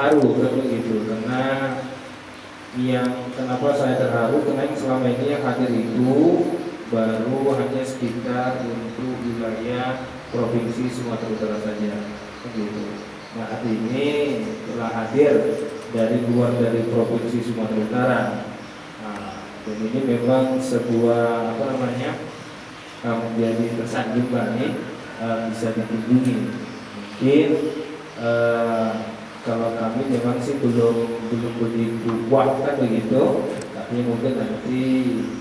Terharu kan begitu, karena kenapa saya terharu, karena yang selama ini yang hadir itu baru hanya sekitar untuk wilayah provinsi Sumatera Utara saja begitu. Nah, hari ini telah hadir dari luar dari provinsi Sumatera Utara. Nah, dan ini memang sebuah menjadi tersanjung nih, bisa dikunjungi. Mungkin kalau kami memang sih belum begitu kuat kan begitu, tapi mungkin nanti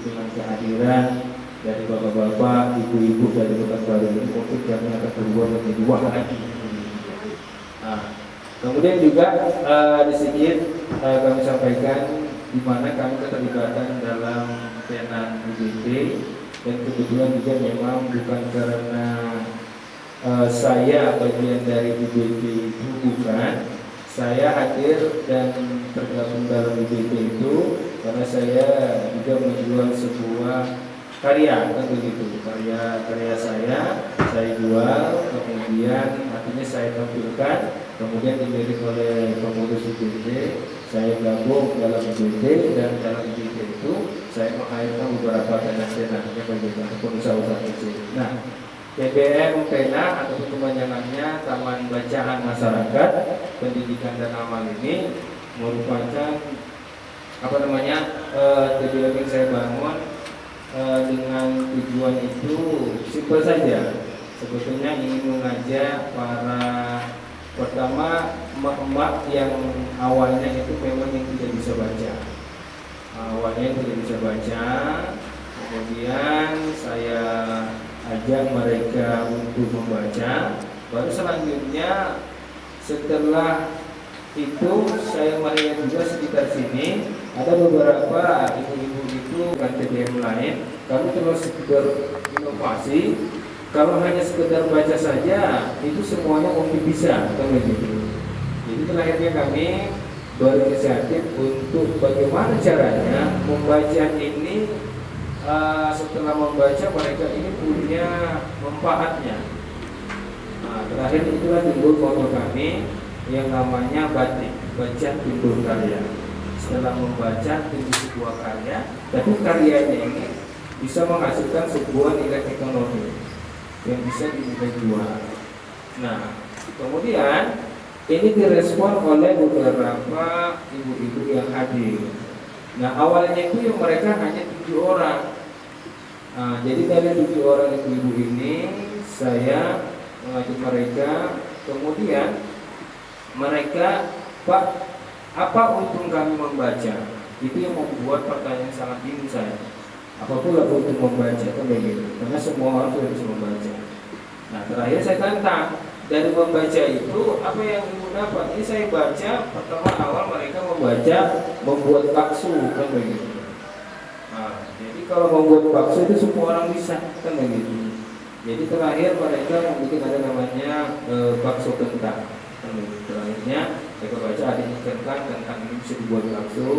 dengan kehadiran dari bapak-bapak, ibu-ibu dari Pekanbaru ini mungkin kami akan berubah menjadi wah lagi. Nah, kemudian juga sedikit kami sampaikan di mana kami keterlibatan dalam tenan UGT, dan kebetulan juga memang bukan karena saya bagian dari UGT itu, bukan. Saya hadir dan tergabung dalam UGT itu karena saya juga menjual sebuah karya, kan begitu, karya saya jual, kemudian artinya saya tampilkan, kemudian dilirik oleh pengurus UGT, saya gabung dalam UGT, dan dalam UGT itu saya menghayatkan beberapa tenan-tenannya bagi pengusaha-usaha kecil. Nah, TBM Pena atau kepanjangannya Taman Bacaan Masyarakat Pendidikan dan Amal ini merupakan TBM yang saya bangun dengan tujuan itu simpel saja. Sebetulnya ingin mengajak para pertama emak-emak yang awalnya itu memang yang tidak bisa baca. Kemudian saya ajak mereka untuk membaca. Baru selanjutnya setelah itu saya melihat juga sekitar sini ada beberapa ibu-ibu itu dengan TBM lain. Kami terus berinovasi. Kalau hanya sekedar baca saja itu semuanya mungkin bisa, kan begitu. Jadi terakhirnya kami berinisiatif untuk bagaimana caranya membaca ini. Setelah membaca mereka ini punya manfaatnya. Nah, terakhir itulah timbul moto kami yang namanya batik, baca timbul karya. Setelah membaca timbul sebuah karya, tapi karyanya ini bisa menghasilkan sebuah nilai ekonomi yang bisa dinilai jual. Nah, kemudian ini direspon oleh beberapa ibu-ibu yang hadir. Nah, awalnya itu yang mereka hanya 7 orang. Nah, jadi dari 7 orang ibu-ibu ini saya mengajak mereka, kemudian mereka, Pak, apa untung kami membaca? Itu yang membuat pertanyaan sangat bingung saya. Apapun untung membaca, kan begitu? Karena semua orang sudah bisa membaca. Nah, terakhir saya tantang, dari membaca itu apa yang ibu dapat? Ini saya baca pertama awal mereka membuat bakso, kan begitu. Nah, jadi kalau membuat bakso itu semua orang bisa, kan begitu. Jadi terakhir mereka membuat ada namanya bakso kentang. Kan begitu. Terakhirnya mereka baca ada kentang ini bisa dibuat bakso.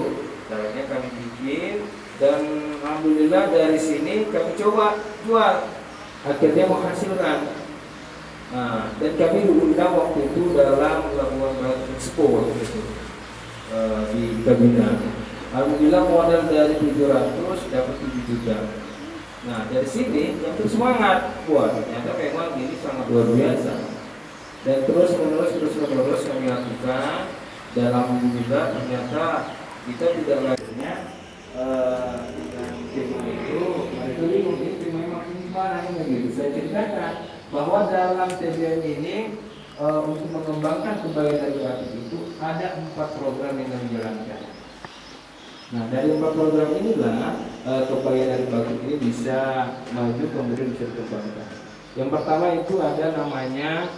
Terakhirnya kami bikin, dan alhamdulillah dari sini kami coba jual. Akhirnya menghasilkan. Nah, dan kami diundang waktu itu dalam Labuan Expo gitu, di Kabina. Alhamdulillah modal dari 700 dapat 7 juta. Nah, dari sini yang terus semangat, wah ternyata memang ini sangat luar biasa. Dan terus menerus kami lakukan. Dan alhamdulillah ternyata kita tidak lainnya dengan tema itu, mereka bingung ini memang gimana ini. Saya ceritakan bahwa dalam TBM ini untuk mengembangkan kebaya dari batik itu ada 4 program yang kami jalankan. Nah, dari 4 program inilah kebaya dari batik ini bisa maju, kemudian bisa dikembangkan. Yang pertama itu ada namanya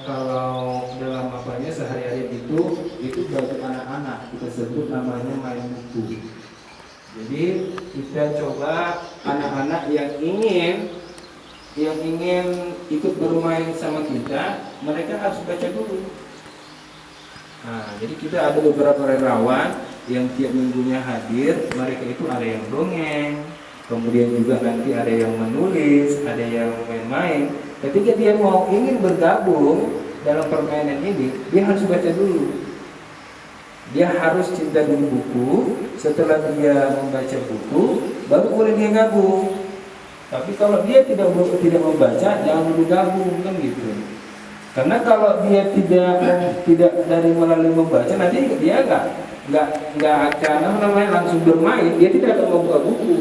kalau dalam sehari-hari itu bagi anak-anak kita sebut namanya main buku. Jadi kita coba anak-anak yang ingin ikut bermain sama kita, mereka harus baca dulu. Nah, jadi kita ada beberapa relawan yang tiap minggunya hadir. Mereka itu ada yang dongeng, kemudian juga nanti ada yang menulis, ada yang main-main. Ketika dia ingin bergabung dalam permainan ini, dia harus baca dulu. Dia harus cinta dulu buku. Setelah dia membaca buku, baru boleh dia gabung. Tapi kalau dia tidak membaca, jangan dulu gabung, kan gitu. Karena kalau dia tidak dari melalui membaca, nanti dia nggak akan langsung bermain. Dia tidak akan membuka buku.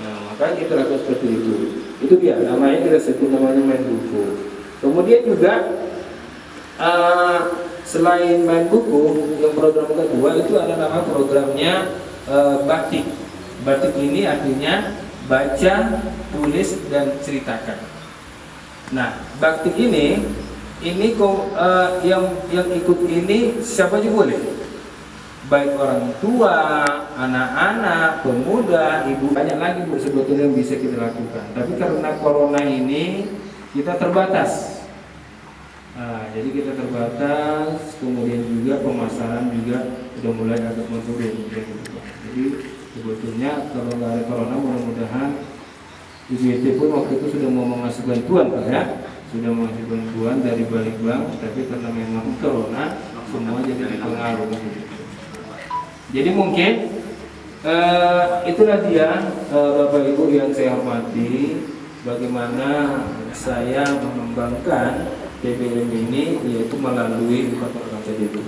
Nah, makanya kita lakukan seperti itu. Itu dia namanya, kita sebut namanya main buku. Kemudian juga selain main buku, yang program kedua itu ada nama programnya batik. Batik ini artinya baca, tulis, dan ceritakan. Nah, batik ini yang ikut ini siapa aja boleh, baik orang tua, anak-anak, pemuda, ibu, banyak lagi Bu sebetulnya yang bisa kita lakukan. Tapi karena corona ini kita terbatas. Nah, jadi kita terbatas, kemudian juga pemasaran juga sudah mulai agak menurun. Jadi sebetulnya kalau nggak ada corona, mudah-mudahan IBT pun waktu itu sudah mau mengasih bantuan Pak ya, sudah mengasih bantuan dari balik bank, tapi karena memang corona semua jadi terpengaruh. Jadi mungkin itulah dia Bapak Ibu yang saya hormati, bagaimana saya mengembangkan TBM ini, yaitu melalui 4 program tadi itu.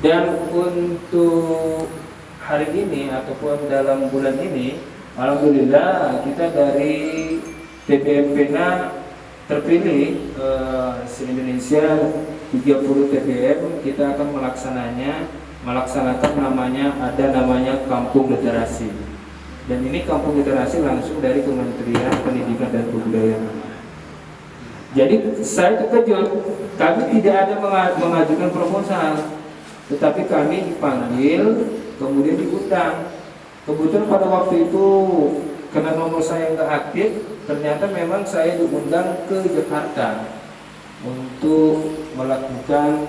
Dan untuk hari ini ataupun dalam bulan ini, alhamdulillah kita dari TBM PENA terpilih se-Indonesia 30 TBM. Kita akan melaksanakan namanya Kampung Literasi. Dan ini Kampung Literasi langsung dari Kementerian Pendidikan dan Kebudayaan. Jadi saya terkejut, kami tidak ada mengajukan proposal, tetapi kami dipanggil, kemudian diundang. Kebetulan pada waktu itu karena nomor saya nggak aktif, ternyata memang saya diundang ke Jakarta untuk melakukan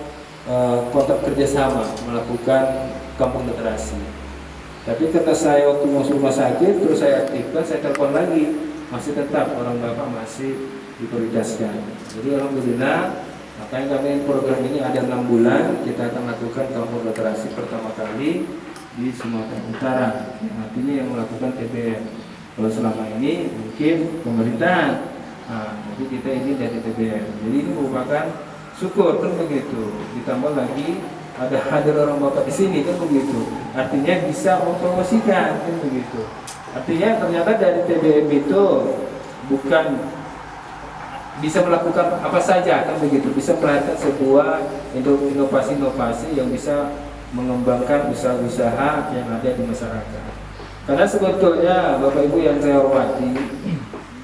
kontrak kerjasama, melakukan Kampung Literasi. Tapi karena saya waktu masuk rumah sakit, terus saya aktifkan, saya telepon lagi, masih tetap orang Bapak masih diprioritaskan. Jadi alhamdulillah, makanya kami program ini ada 6 bulan, kita akan lakukan Kampung Literasi pertama kali di Sumatera Utara, yang artinya yang melakukan TBM. Kalau selama ini mungkin pemerintahan, jadi kita ini dari TBM. Jadi ini merupakan syukur kan begitu. Ditambah lagi ada hadir orang Bapak di sini kan begitu. Artinya bisa mempromosikan kan begitu. Artinya ternyata dari TBM itu bukan bisa melakukan apa saja kan begitu, bisa melahirkan sebuah inovasi-inovasi yang bisa mengembangkan usaha-usaha yang ada di masyarakat. Karena sebetulnya Bapak Ibu yang saya hormati,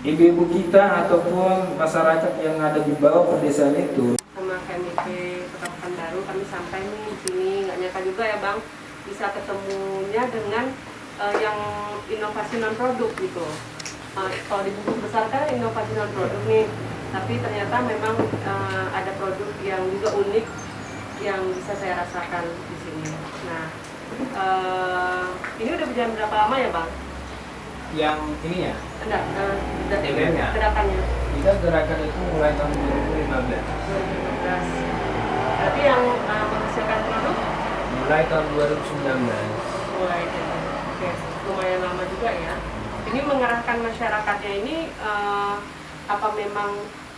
ibu-ibu kita ataupun masyarakat yang ada di bawah pedesaan itu, sama KMIP Kota Pekanbaru kami sampai nih di sini, nggak nyangka juga ya Bang bisa ketemunya dengan yang inovasi non produk gitu. Kalau di buku besar kan inovasi non produk nih, tapi ternyata memang ada produk yang juga unik yang bisa saya rasakan di sini. Nah, ini udah berjalan berapa lama ya Bang? yang ini ya, Enggak, TBM-nya? gerakannya. Kita gerakan itu mulai tahun 2015. 2015. Berarti yang menghasilkan produk? Mulai tahun 2019. Mulai dari, oke, lumayan lama juga ya. Ini mengerahkan masyarakatnya ini apa memang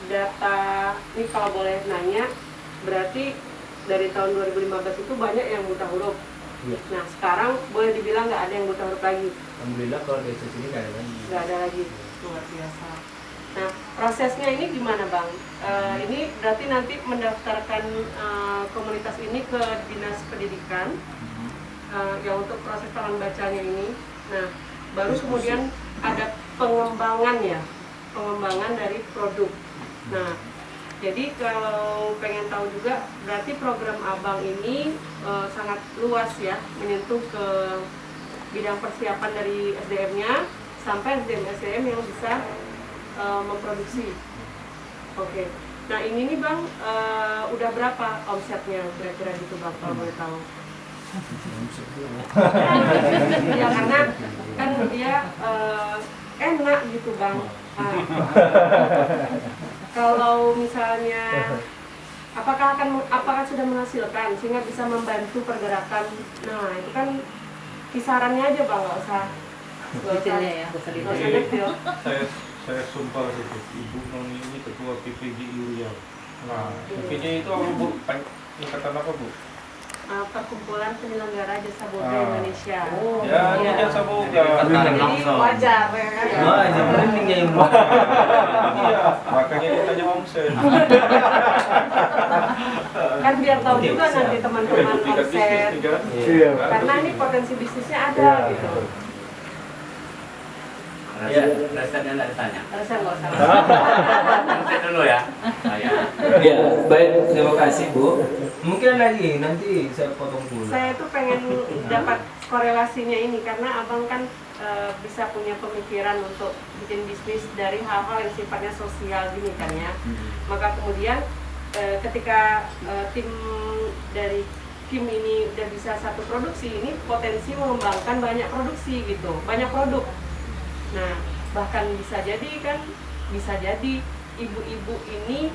data ini kalau boleh nanya, berarti dari tahun 2015 itu banyak yang buta huruf. Iya. Nah sekarang boleh dibilang nggak ada yang buta huruf lagi. Alhamdulillah kalau desa sini nggak ada lagi. Nggak ada lagi, luar biasa. Nah prosesnya ini gimana Bang? Ini berarti nanti mendaftarkan komunitas ini ke Dinas Pendidikan yang untuk proses tangan bacanya ini. Nah baru kemudian ada pengembangan ya, pengembangan dari produk. Nah jadi kalau pengen tahu juga, berarti program Abang ini sangat luas ya, menyentuh ke bidang persiapan dari SDM-nya sampai SDM-SDM yang bisa memproduksi. Oke. Nah ini nih Bang, udah berapa omsetnya kira-kira gitu Bang, kalau boleh tahu? Ya karena kan dia enak gitu Bang. Kalau misalnya apakah sudah menghasilkan sehingga bisa membantu pergerakan. Nah itu kan kisarannya aja bang, nggak usah detailnya ya, nggak usah detail. Saya sumpah itu Ibu Noni ini ketua PPGI Riau. Nah, PPGI itu apa Bu? Ikatan apa Bu? Perkumpulan Penyelenggara Jasa Boga Indonesia. Oh, ya, ini jasa boga. Jadi wajar ya kan? Wah, yang penting yang buat. Iya, makanya ditanya omset. Kan biar tahu juga nanti teman-teman omset. Iya. Karena ini potensi bisnisnya ada gitu. Resepnya nggak ditanya. Harusnya nggak usah. Omset dulu ya. Saya. Ya, baik, terima kasih Bu. Mungkin lagi nanti saya potong dulu. Saya tuh pengen dapat korelasinya ini karena abang kan bisa punya pemikiran untuk bikin bisnis dari hal-hal yang sifatnya sosial gini kan ya. Maka kemudian ketika tim dari Kim ini udah bisa satu produksi, ini potensi mengembangkan banyak produksi gitu, banyak produk. Nah bahkan bisa jadi ibu-ibu ini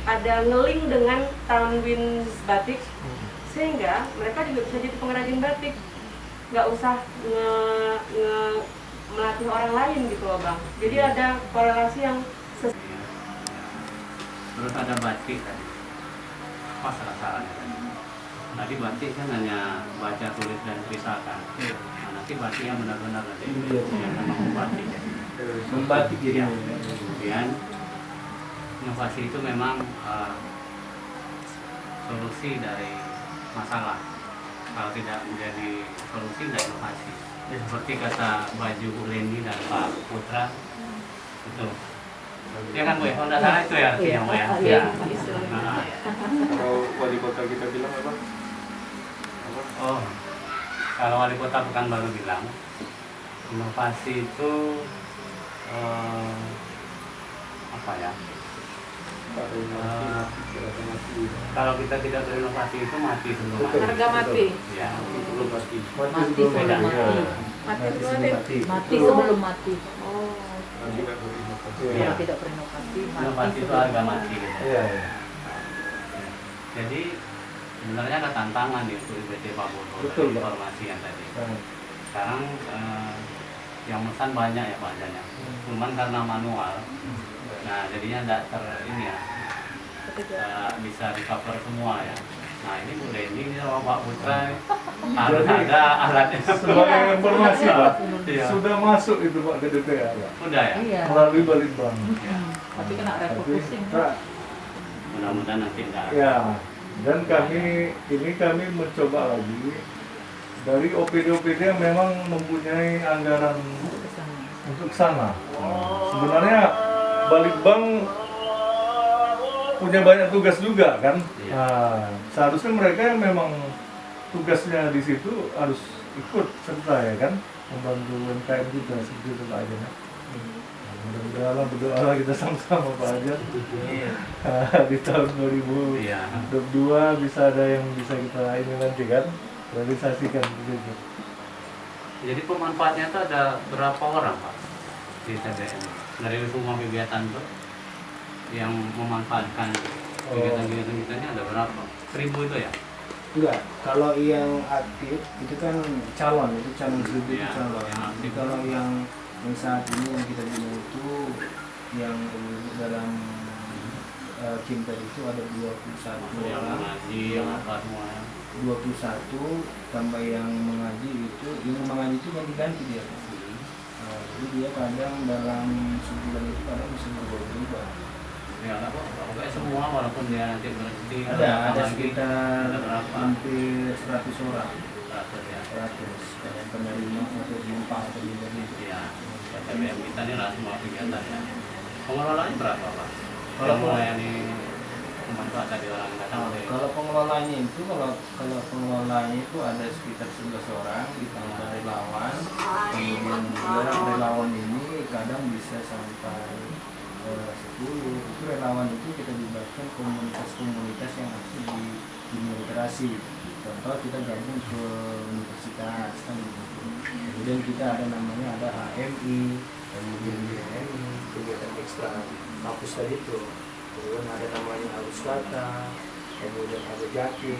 ada ngeling dengan Tanwin batik sehingga mereka juga bisa jadi pengrajin batik, nggak usah melatih orang lain gitu loh bang. Jadi ada korelasi yang Terus ada batik tadi. Apa salah-salahnya tadi? Tadi batik kan hanya baca, tulis dan tulisakan. Nah, nanti batik yang benar-benar nanti yang memang membatik. Membatik jadi. Kemudian inovasi itu memang solusi dari masalah. Kalau tidak menjadi solusi, tidak inovasi. Seperti kata baju Bu Leni dan Pak Putra itu. Ya kan Bu ya? Kalau tidak salah itu ya artinya Bu ya. Iya. Nah, Kalau wali kota kita bilang apa? oh, kalau wali kota Pekanbaru bilang inovasi itu apa ya? Kalau kita tidak berinovasi itu mati sebelum mati. harga mati. Ya, sebelum mati. Mati sebelum mati. Mati sebelum mati. Oh. Iya. Kalau tidak berinovasi, Inovasi itu harga mati. Gitu. Jadi sebenarnya ada tantangan nih untuk IPT Pak Bono dari informasi yang tadi. Sekarang yang pesan banyak ya banyaknya. Cuman karena manual, nah jadinya tidak ini ya, bisa di cover semua ya. Nah ini Bu Leni ini sama Pak Putra harus ada alatnya. Sebagai informasi Pak, Iya. sudah masuk itu Pak ke DPR Udah ya. Iya. melalui Balitbang. Tapi kena refocusing. Mudah-mudahan nanti enggak. Ya, dan kami mencoba lagi dari OPD-OPD yang memang mempunyai anggaran untuk sana. Sebenarnya Balitbang punya banyak tugas juga kan. Iya. Nah, seharusnya mereka yang memang tugasnya di situ harus ikut serta ya kan, membantu UMKM juga seperti itu Pak Ajan. Mudah-mudahan berdoa kita sama-sama Pak Ajan. Di tahun 2022 Iya. bisa ada yang bisa kita ini nanti kan realisasikan begitu. Jadi pemanfaatnya itu ada berapa orang Pak di TBM dari semua kegiatan itu yang memanfaatkan kegiatan-kegiatan kita ini ada berapa? 1000 itu ya? Enggak, kalau yang aktif itu kan calon, itu calon seribu itu Iya, calon. yang aktif. Jadi kalau yang saat ini yang kita bina itu yang dalam Kim tadi itu ada 21 Yang orang, mengaji, yang apa semua ya? 21 tambah yang mengaji itu, yang mengaji itu ganti-ganti dia. Jadi dia kadang dalam sebulan itu kadang bisa berubah-ubah. Ya nggak apa, pokoknya semua walaupun dia nanti berhenti. Ada lagi, sekitar ada berapa? hampir 100 orang. 100 ya. 100 penerima atau penumpang atau jadi Iya. TBM kita ini lah semua kegiatan ya. Pengelolaannya berapa Pak? Kalau Yang melayani pemanfaat dari orang datang dari kalau pengelolanya itu kalau pengelolanya itu ada sekitar 11 orang ditambah relawan, kemudian juga relawan ini kadang bisa sampai 10. Itu relawan itu kita libatkan komunitas-komunitas yang aktif di literasi. Contoh kita gabung ke universitas kan gitu. Kemudian kita ada namanya HMI, kemudian BMI, kegiatan ekstra kampus tadi itu. kemudian ada namanya arus kata, kemudian ada jaking,